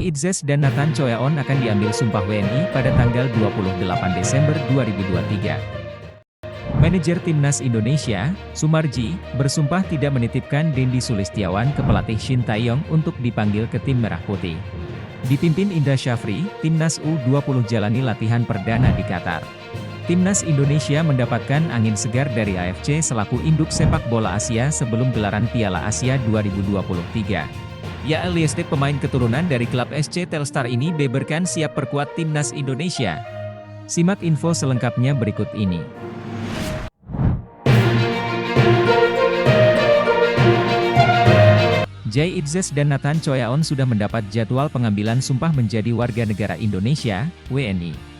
Jay Itzes dan Nathan Choyaon akan diambil sumpah WNI pada tanggal 28 Desember 2023. Manajer Timnas Indonesia, Sumarji, bersumpah tidak menitipkan Dendi Sulistiawan ke pelatih Shin Tae-yong untuk dipanggil ke tim Merah Putih. Dipimpin Indra Syafri, Timnas U20 jalani latihan perdana di Qatar. Timnas Indonesia mendapatkan angin segar dari AFC selaku induk sepak bola Asia sebelum gelaran Piala Asia 2023. Ya, Liestek, pemain keturunan dari klub SC Telstar ini beberkan siap perkuat Timnas Indonesia. Simak info selengkapnya berikut ini. Jay Itzes dan Nathan Choyaon sudah mendapat jadwal pengambilan sumpah menjadi warga negara Indonesia, WNI.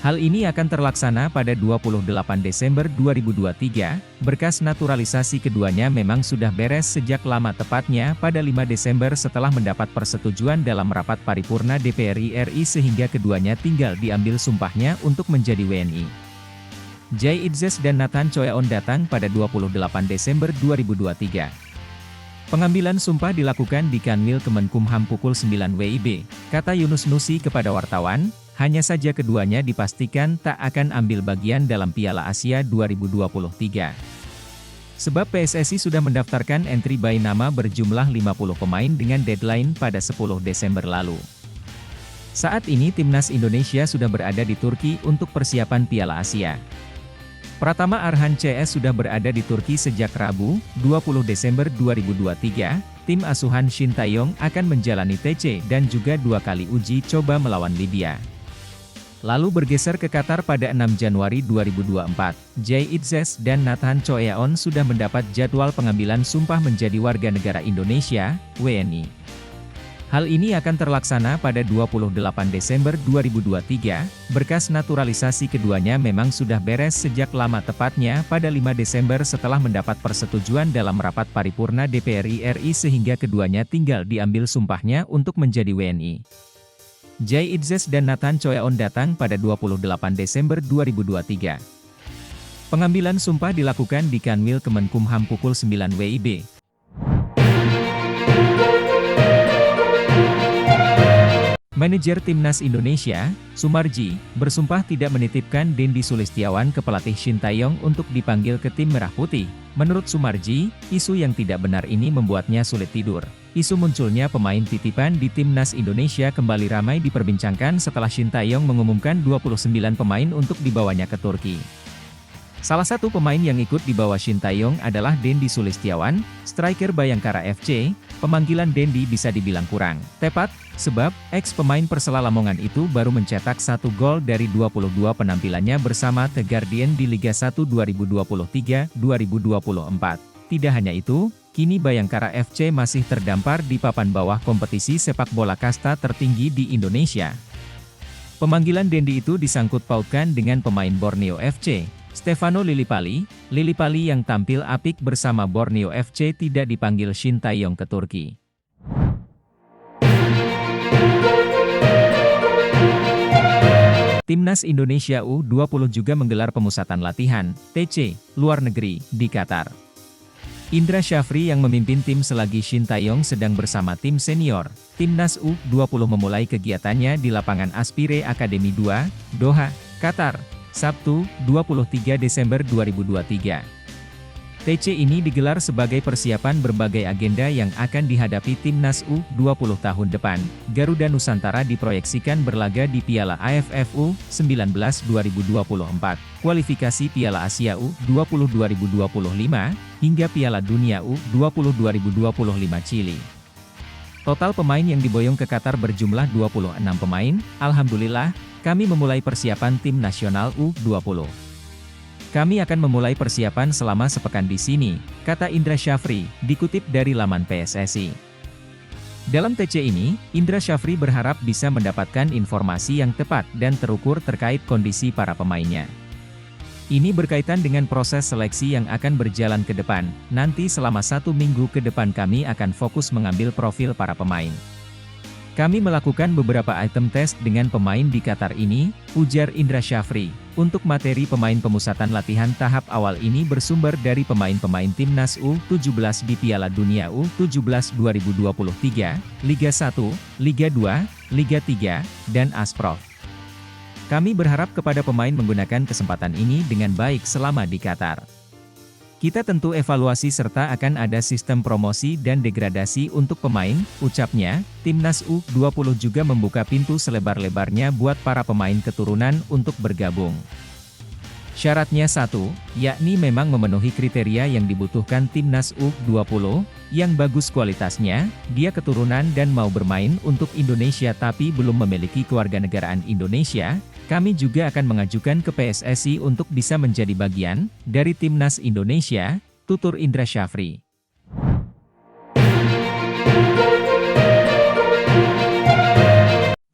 Hal ini akan terlaksana pada 28 Desember 2023, berkas naturalisasi keduanya memang sudah beres sejak lama, tepatnya pada 5 Desember setelah mendapat persetujuan dalam rapat paripurna DPR RI sehingga keduanya tinggal diambil sumpahnya untuk menjadi WNI. Jay Itzes dan Nathan Choyaon datang pada 28 Desember 2023. Pengambilan sumpah dilakukan di Kanwil Kemenkumham pukul 9 WIB, kata Yunus Nusi kepada wartawan. Hanya saja keduanya dipastikan tak akan ambil bagian dalam Piala Asia 2023. Sebab PSSI sudah mendaftarkan entry by nama berjumlah 50 pemain dengan deadline pada 10 Desember lalu. Saat ini Timnas Indonesia sudah berada di Turki untuk persiapan Piala Asia. Pratama Arhan CS sudah berada di Turki sejak Rabu, 20 Desember 2023, tim asuhan Shin Tae-yong akan menjalani TC dan juga 2 kali uji coba melawan Libya. Lalu bergeser ke Qatar pada 6 Januari 2024, Jay Itzes dan Nathan Choyaon sudah mendapat jadwal pengambilan sumpah menjadi warga negara Indonesia, WNI. Hal ini akan terlaksana pada 28 Desember 2023, berkas naturalisasi keduanya memang sudah beres sejak lama, tepatnya pada 5 Desember setelah mendapat persetujuan dalam rapat paripurna DPR RI sehingga keduanya tinggal diambil sumpahnya untuk menjadi WNI. Jay Itzes dan Nathan Choyaon datang pada 28 Desember 2023. Pengambilan sumpah dilakukan di Kanwil Kemenkumham pukul 9 WIB. Manajer Timnas Indonesia, Sumarji, bersumpah tidak menitipkan Dendi Sulistiawan ke pelatih Shin Tae-yong untuk dipanggil ke tim Merah Putih. Menurut Sumarji, isu yang tidak benar ini membuatnya sulit tidur. Isu munculnya pemain titipan di Timnas Indonesia kembali ramai diperbincangkan setelah Shin Tae-yong mengumumkan 29 pemain untuk dibawanya ke Turki. Salah satu pemain yang ikut dibawa Shin Tae-yong adalah Dendi Sulistiawan, striker Bayangkara FC. Pemanggilan Dendi bisa dibilang kurang tepat, sebab ex-pemain Persela Lamongan itu baru mencetak 1 gol dari 22 penampilannya bersama The Guardian di Liga 1 2023-2024. Tidak hanya itu, kini Bayangkara FC masih terdampar di papan bawah kompetisi sepak bola kasta tertinggi di Indonesia. Pemanggilan Dendi itu disangkut pautkan dengan pemain Borneo FC, Stefano Lillipali yang tampil apik bersama Borneo FC tidak dipanggil Shin Tae-yong ke Turki. Timnas Indonesia U20 juga menggelar pemusatan latihan, TC, luar negeri, di Qatar. Indra Syafri yang memimpin tim selagi Shin Tae-yong sedang bersama tim senior, Timnas U20 memulai kegiatannya di lapangan Aspire Academy 2, Doha, Qatar. Sabtu, 23 Desember 2023. TC ini digelar sebagai persiapan berbagai agenda yang akan dihadapi Timnas U20 tahun depan. Garuda Nusantara diproyeksikan berlaga di Piala AFF U19 2024, kualifikasi Piala Asia U20 2025, hingga Piala Dunia U20 2025 Chili. Total pemain yang diboyong ke Qatar berjumlah 26 pemain. Alhamdulillah, kami memulai persiapan tim nasional U20. Kami akan memulai persiapan selama sepekan di sini, kata Indra Syafri, dikutip dari laman PSSI. Dalam TC ini, Indra Syafri berharap bisa mendapatkan informasi yang tepat dan terukur terkait kondisi para pemainnya. Ini berkaitan dengan proses seleksi yang akan berjalan ke depan. Nanti selama 1 minggu ke depan kami akan fokus mengambil profil para pemain. Kami melakukan beberapa item tes dengan pemain di Qatar ini, ujar Indra Syafri. Untuk materi pemain pemusatan latihan tahap awal ini bersumber dari pemain-pemain Timnas U17 di Piala Dunia U17 2023, Liga 1, Liga 2, Liga 3, dan Asprof. Kami berharap kepada pemain menggunakan kesempatan ini dengan baik selama di Qatar. Kita tentu evaluasi serta akan ada sistem promosi dan degradasi untuk pemain, ucapnya. Timnas U20 juga membuka pintu selebar-lebarnya buat para pemain keturunan untuk bergabung. Syaratnya satu, yakni memang memenuhi kriteria yang dibutuhkan Timnas U20, yang bagus kualitasnya, dia keturunan dan mau bermain untuk Indonesia tapi belum memiliki kewarganegaraan Indonesia. Kami juga akan mengajukan ke PSSI untuk bisa menjadi bagian dari Timnas Indonesia, tutur Indra Syafri.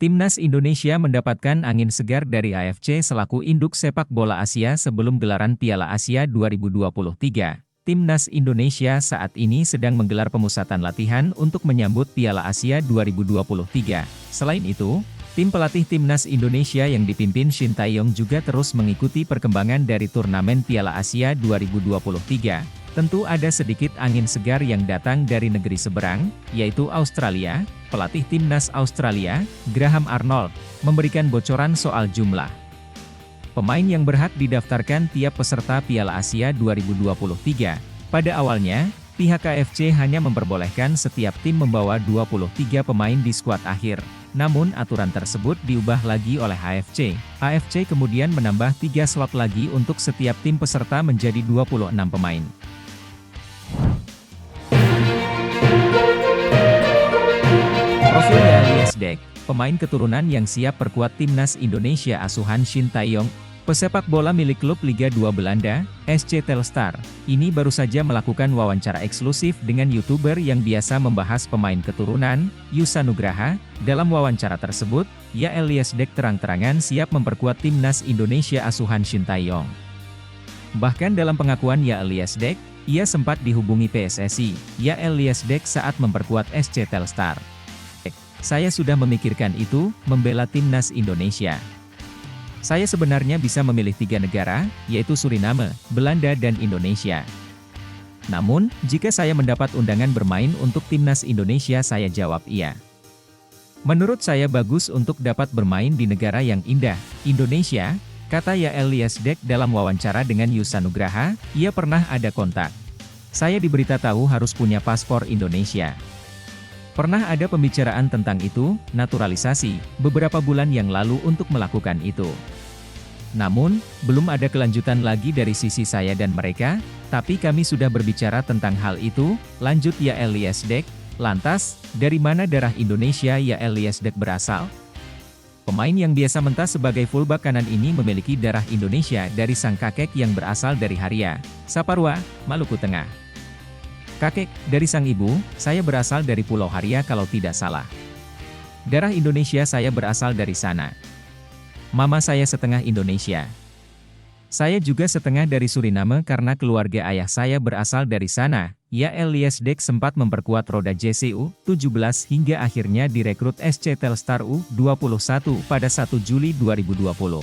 Timnas Indonesia mendapatkan angin segar dari AFC selaku induk sepak bola Asia sebelum gelaran Piala Asia 2023. Timnas Indonesia saat ini sedang menggelar pemusatan latihan untuk menyambut Piala Asia 2023. Selain itu, tim pelatih Timnas Indonesia yang dipimpin Shin Tae-yong juga terus mengikuti perkembangan dari turnamen Piala Asia 2023. Tentu ada sedikit angin segar yang datang dari negeri seberang, yaitu Australia. Pelatih Timnas Australia, Graham Arnold, memberikan bocoran soal jumlah pemain yang berhak didaftarkan tiap peserta Piala Asia 2023. Pada awalnya, pihak AFC hanya memperbolehkan setiap tim membawa 23 pemain di skuad akhir. Namun aturan tersebut diubah lagi oleh AFC. AFC kemudian menambah 3 slot lagi untuk setiap tim peserta menjadi 26 pemain. Profil Elias Dek, pemain keturunan yang siap perkuat Timnas Indonesia asuhan Shin Tae-yong, pesepak bola milik klub Liga 2 Belanda, SC Telstar, ini baru saja melakukan wawancara eksklusif dengan YouTuber yang biasa membahas pemain keturunan, Yusa Nugraha. Dalam wawancara tersebut, Elias Dek terang-terangan siap memperkuat Timnas Indonesia asuhan Shin Tae-yong. Bahkan dalam pengakuan Elias Dek, ia sempat dihubungi PSSI, Elias Dek saat memperkuat SC Telstar. Saya sudah memikirkan itu, membela Timnas Indonesia. Saya sebenarnya bisa memilih 3 negara, yaitu Suriname, Belanda dan Indonesia. Namun, jika saya mendapat undangan bermain untuk Timnas Indonesia saya jawab iya. Menurut saya bagus untuk dapat bermain di negara yang indah, Indonesia, kata Elias Dek dalam wawancara dengan Yusa Nugraha. Ia pernah ada kontak. Saya diberitahu harus punya paspor Indonesia. Pernah ada pembicaraan tentang itu, naturalisasi, beberapa bulan yang lalu untuk melakukan itu. Namun, belum ada kelanjutan lagi dari sisi saya dan mereka, tapi kami sudah berbicara tentang hal itu, lanjut Elias Dek. Lantas, dari mana darah Indonesia Elias Dek berasal? Pemain yang biasa mentah sebagai fullback kanan ini memiliki darah Indonesia dari sang kakek yang berasal dari Haria, Saparua, Maluku Tengah. Kakek, dari sang ibu, saya berasal dari Pulau Haria kalau tidak salah. Darah Indonesia saya berasal dari sana. Mama saya setengah Indonesia. Saya juga setengah dari Suriname karena keluarga ayah saya berasal dari sana. Elias Dek sempat memperkuat roda JCU 17 hingga akhirnya direkrut SC Telstar U21 pada 1 Juli 2020.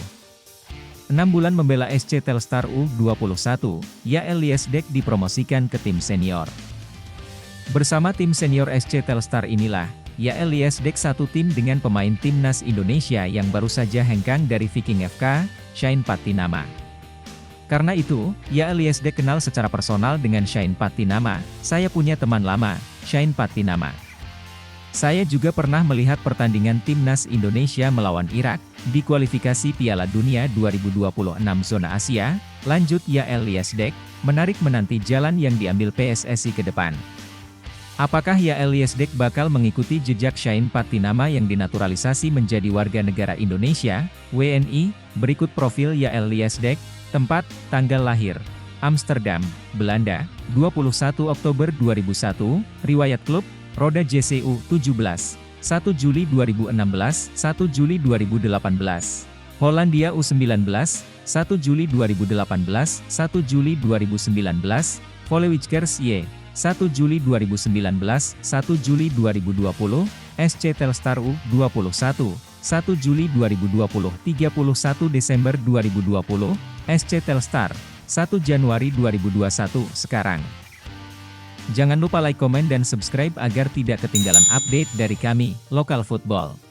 6 bulan membela SC Telstar U21, Elias Dek dipromosikan ke tim senior. Bersama tim senior SC Telstar inilah, Elias Dek satu tim dengan pemain Timnas Indonesia yang baru saja hengkang dari Viking FK, Shane Patinama. Karena itu, Elias Dek kenal secara personal dengan Shane Patinama. Saya punya teman lama, Shane Patinama. Saya juga pernah melihat pertandingan Timnas Indonesia melawan Irak, di kualifikasi Piala Dunia 2026 zona Asia. Lanjut Elias Dek, menarik menanti jalan yang diambil PSSI ke depan. Apakah Elias Dek bakal mengikuti jejak Shane Patinama yang dinaturalisasi menjadi warga negara Indonesia, WNI? Berikut profil Elias Dek. Tempat, tanggal lahir, Amsterdam, Belanda, 21 Oktober 2001, riwayat klub, roda JCU 17, 1 Juli 2016, 1 Juli 2018. Hollandia U19, 1 Juli 2018, 1 Juli 2019, Volleyballers Y, 1 Juli 2019, 1 Juli 2020, SC Telstar U21, 1 Juli 2020, 31 Desember 2020, SC Telstar, 1 Januari 2021, sekarang. Jangan lupa like, komen dan subscribe agar tidak ketinggalan update dari kami, Lokal Football.